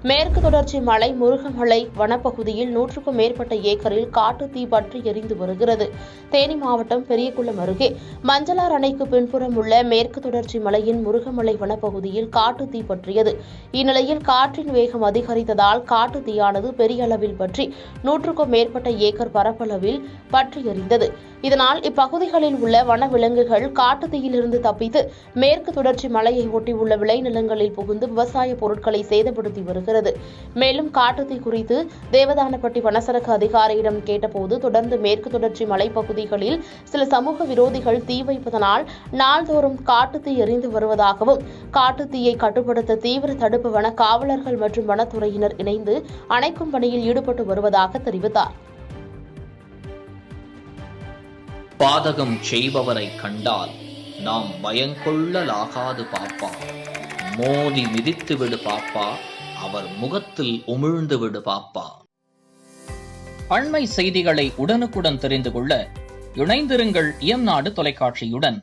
மேற்கு தொடர்ச்சி மலை முருகமலை வனப்பகுதியில் 100க்கும் மேற்பட்ட ஏக்கரில் காட்டு தீ பற்றி எரிந்து வருகிறது. தேனி மாவட்டம் பெரியகுளம் அருகே மஞ்சளார் அணைக்கு பின்புறம் உள்ள மேற்கு தொடர்ச்சி மலையின் முருகமலை வனப்பகுதியில் காட்டு தீ பற்றியது. இந்நிலையில் காற்றின் வேகம் அதிகரித்ததால் காட்டு தீயானது பெரிய அளவில் பற்றி 100க்கும் மேற்பட்ட ஏக்கர் பரப்பளவில் பற்றி எரிந்தது. இதனால் இப்பகுதிகளில் உள்ள வனவிலங்குகள் காட்டு தீயிலிருந்து தப்பித்து மேற்கு தொடர்ச்சி மலையை ஒட்டியுள்ள விளைநிலங்களில் புகுந்து விவசாய பொருட்களை சேதப்படுத்தி வருகிறது. மேலும் காட்டுத்தீ குறித்து தேவதானப்பட்டி வனச்சரக அதிகாரியிடம் கேட்டபோது, தொடர்ந்து மேற்கு தொடர்ச்சி மலைப்பகுதிகளில் சில சமூக விரோதிகள் தீ வைப்பதனால் நாள்தோறும் காட்டுத்தீ எரிந்து வருவதாகவும், காட்டுத்தீயை கட்டுப்படுத்த தீவிர தடுப்பு வன காவலர்கள் மற்றும் வனத்துறையினர் இணைந்து அணைக்கும் பணியில் ஈடுபட்டு வருவதாக தெரிவித்தார். பாதகம் செய்பவரை கண்டால் நாம் பயங்கொள்ளலாகாது பாப்பா. மோதி மிதித்து விடு பாப்பா, அவர் முகத்தில் உமிழ்ந்து விடு பாப்பா. அண்மை செய்திகளை உடனுக்குடன் தெரிந்து கொள்ள இணைந்திருங்கள் இயம்நாடு தொலைக்காட்சியுடன்.